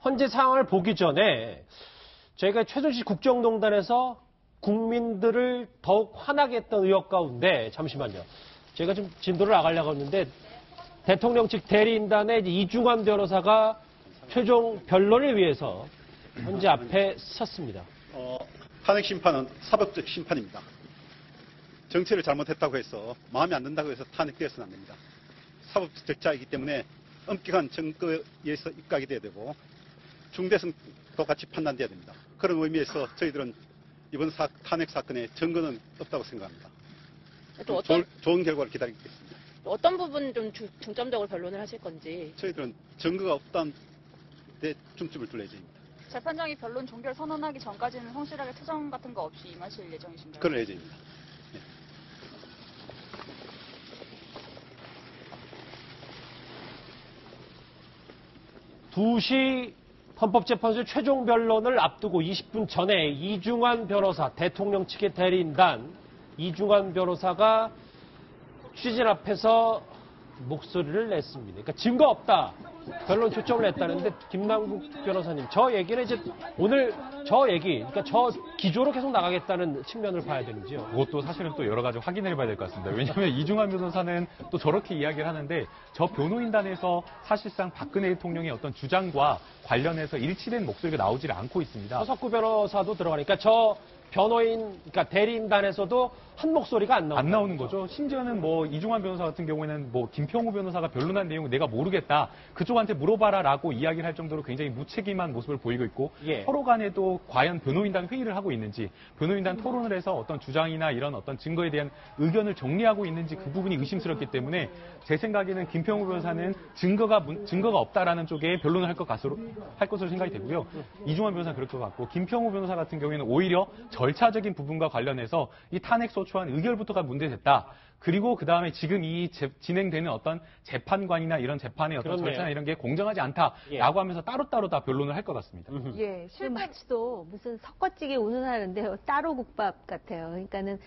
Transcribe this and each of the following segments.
현재 상황을 보기 전에 저희가 최순실 국정농단에서 국민들을 더욱 화나게 했던 의혹 가운데 잠시만요. 제가 좀 진도를 나가려고 했는데 대통령 측 대리인단의 이중환 변호사가 최종 변론을 위해서 현재 앞에 섰습니다. 탄핵 심판은 사법적 심판입니다. 정치를 잘못했다고 해서 마음에 안 든다고 해서 탄핵되어서는 안 됩니다. 사법적 절차이기 때문에 엄격한 증거에 의해서 입각이 돼야 되고 중대성도 같이 판단돼야 됩니다. 그런 의미에서 저희들은 이번 탄핵 사건에 증거는 없다고 생각합니다. 또 좋은 결과를 기다리겠습니다. 어떤 부분 좀 중점적으로 변론을 하실 건지. 저희들은 증거가 없다는 데 중점을 둘 예정입니다. 재판장이 변론 종결 선언하기 전까지는 성실하게 투정 같은 거 없이 임하실 예정이신가요? 그럴 예정입니다. 네. 두 시 헌법재판소의 최종 변론을 앞두고 20분 전에 이중환 변호사, 대통령 측의 대리인단 이중환 변호사가 취재 앞에서 목소리를 냈습니다. 그러니까 증거 없다. 변론 초청을 냈다는데 김남국 변호사님, 저 얘기는 이제 오늘 저 얘기, 그러니까 저 기조로 계속 나가겠다는 측면을 봐야 되는지요? 그것도 사실은 또 여러 가지 확인해 봐야 될 것 같습니다. 왜냐하면 이중환 변호사는 또 저렇게 이야기를 하는데 저 변호인단에서 사실상 박근혜 대통령의 어떤 주장과 관련해서 일치된 목소리가 나오질 않고 있습니다. 서석구 변호사도 들어가니까 저 변호인, 그러니까 대리인단에서도 한 목소리가 안 나오는 거죠. 심지어는 뭐 이중환 변호사 같은 경우에는 뭐 김평우 변호사가 변론한 내용 내가 모르겠다. 그쪽한테 물어봐라라고 이야기를 할 정도로 굉장히 무책임한 모습을 보이고 있고 서로 간에도 과연 변호인단 회의를 하고 있는지, 변호인단 토론을 해서 어떤 주장이나 이런 어떤 증거에 대한 의견을 정리하고 있는지 그 부분이 의심스럽기 때문에 제 생각에는 김평우 변호사는 증거가 없다라는 쪽에 변론을 할 것으로 생각이 되고요. 이중환 변호사는 그럴 것 같고 김평우 변호사 같은 경우에는 오히려 절차적인 부분과 관련해서 이 탄핵 소추안 의결부터가 문제됐다. 그리고 그 다음에 지금 이 진행되는 어떤 재판관이나 이런 재판의 어떤 절차나 이런 게 공정하지 않다라고 하면서 따로따로 다 변론을 할 것 같습니다. 예, 마치도 무슨 섞어찌개 운운하는데요. 따로 국밥 같아요. 그러니까는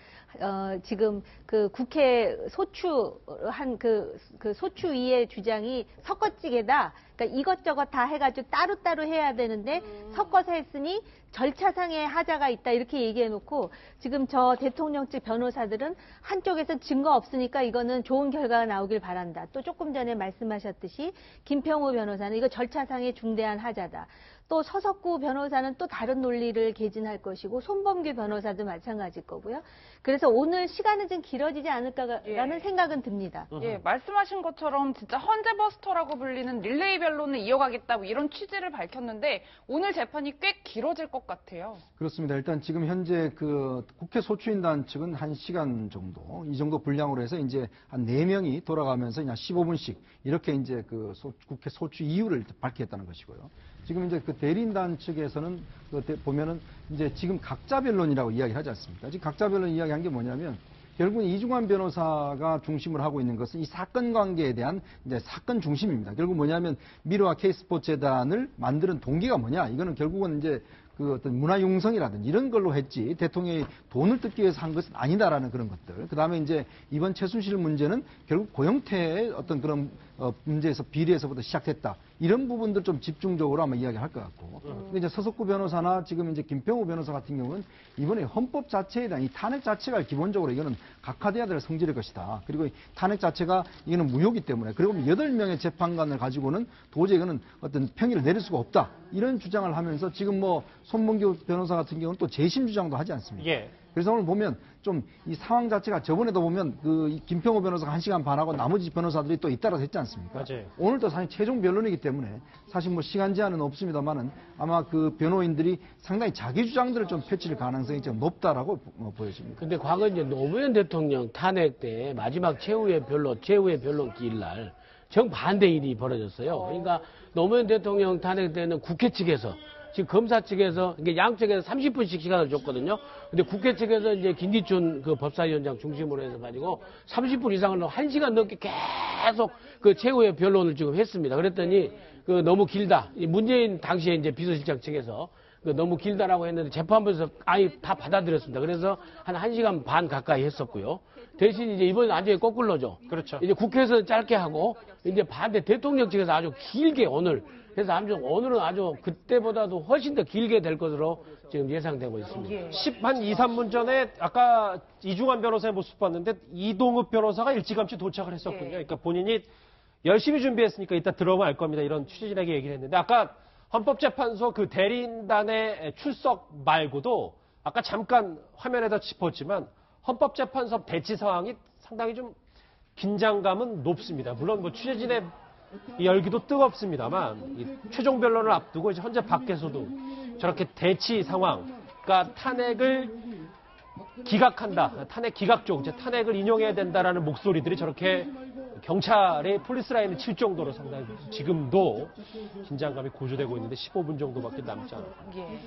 지금 그 국회 소추한 그 소추위의 주장이 섞어찌개다. 그러니까 이것저것 다 해가지고 따로따로 해야 되는데 섞어서 했으니 절차상의 하자가 있다 이렇게 얘기해놓고 지금 저 대통령 측 변호사들은 한쪽에서 증거 없으니까 이거는 좋은 결과가 나오길 바란다. 또 조금 전에 말씀하셨듯이 김평우 변호사는 이거 절차상의 중대한 하자다. 또 서석구 변호사는 또 다른 논리를 개진할 것이고 손범규 변호사도 마찬가지일 거고요. 그래서 오늘 시간은 좀 길어지지 않을까라는 생각은 듭니다. 예, 말씀하신 것처럼 진짜 헌재버스터라고 불리는 릴레이 변론을 이어가겠다 뭐 이런 취지를 밝혔는데 오늘 재판이 꽤 길어질 것 같아요. 그렇습니다. 일단 지금 현재 그 국회 소추인단 측은 1시간 정도 이 정도 분량으로 해서 이제 한 4명이 돌아가면서 그냥 15분씩 이렇게 이제 그 국회 소추 이유를 밝히겠다는 것이고요. 지금 이제 그 대리인단 측에서는 보면은 이제 지금 각자 변론이라고 이야기하지 않습니까? 지금 각자 변론 이야기한 게 뭐냐면 결국은 이중환 변호사가 중심을 하고 있는 것은 이 사건 관계에 대한 이제 사건 중심입니다. 결국 뭐냐면 미르와 K스포츠 재단을 만드는 동기가 뭐냐? 이거는 결국은 이제 그 어떤 문화융성이라든지 이런 걸로 했지 대통령이 돈을 뜯기 위해서 한 것은 아니다라는 그런 것들. 그 다음에 이제 이번 최순실 문제는 결국 고영태의 어떤 그런 문제에서 비리에서부터 시작됐다. 이런 부분들 좀 집중적으로 아마 이야기할 것 같고. 근데 이제 서석구 변호사나 지금 이제 김평우 변호사 같은 경우는 이번에 헌법 자체에 대한 이 탄핵 자체가 기본적으로 이거는 각하돼야 될 성질일 것이다. 그리고 이 탄핵 자체가 이거는 무효기 때문에 그리고 8명의 재판관을 가지고는 도저히 이거는 어떤 평의를 내릴 수가 없다. 이런 주장을 하면서 지금 뭐 손범규 변호사 같은 경우는 또 재심 주장도 하지 않습니까? 그래서 오늘 보면 좀 이 상황 자체가 저번에도 보면 그 김평우 변호사가 1시간 반하고 나머지 변호사들이 또 잇따라서 했지 않습니까? 맞아요. 오늘도 사실 최종 변론이기 때문에 사실 뭐 시간 제한은 없습니다만은 아마 그 변호인들이 상당히 자기 주장들을 좀 펼칠 가능성이 좀 높다라고 보여집니다. 근데 과거 이제 노무현 대통령 탄핵 때 마지막 최후의 변론 기일날 정반대 일이 벌어졌어요. 그러니까 노무현 대통령 탄핵 때는 국회 측에서 지금 검사 측에서 이게 양쪽에서 30분씩 시간을 줬거든요. 근데 국회 측에서 이제 김기춘 그 법사위원장 중심으로 해서 가지고 30분 이상을 1시간 넘게 계속 그 최후의 변론을 지금 했습니다. 그랬더니 그 너무 길다. 문재인 당시에 이제 비서실장 측에서 너무 길다라고 했는데 재판부에서 아예 다 받아들였습니다. 그래서 한 1시간 반 가까이 했었고요. 대신 이제 이번에 완전히 거꾸로죠. 그렇죠. 이제 국회에서 짧게 하고 이제 반대 대통령 측에서 아주 길게 오늘 그래서 오늘은 아주 그때보다도 훨씬 더 길게 될 것으로 지금 예상되고 있습니다. 한 2, 3분 전에 아까 이중환 변호사의 모습 봤는데 이동욱 변호사가 일찌감치 도착을 했었군요. 그러니까 본인이 열심히 준비했으니까 이따 들어오면 알 겁니다. 이런 취재진에게 얘기를 했는데 아까 헌법재판소 그 대리인단의 출석 말고도 아까 잠깐 화면에다 짚었지만 헌법재판소 대치 상황이 상당히 좀 긴장감은 높습니다. 물론 뭐 취재진의 이 열기도 뜨겁습니다만 이 최종 변론을 앞두고 이제 현재 밖에서도 저렇게 대치 상황, 그러니까 탄핵을 기각한다, 탄핵 기각 쪽, 이제 탄핵을 인용해야 된다라는 목소리들이 저렇게 경찰의 폴리스 라인을 칠 정도로 상당히 지금도 긴장감이 고조되고 있는데 15분 정도밖에 남지 않았습니다.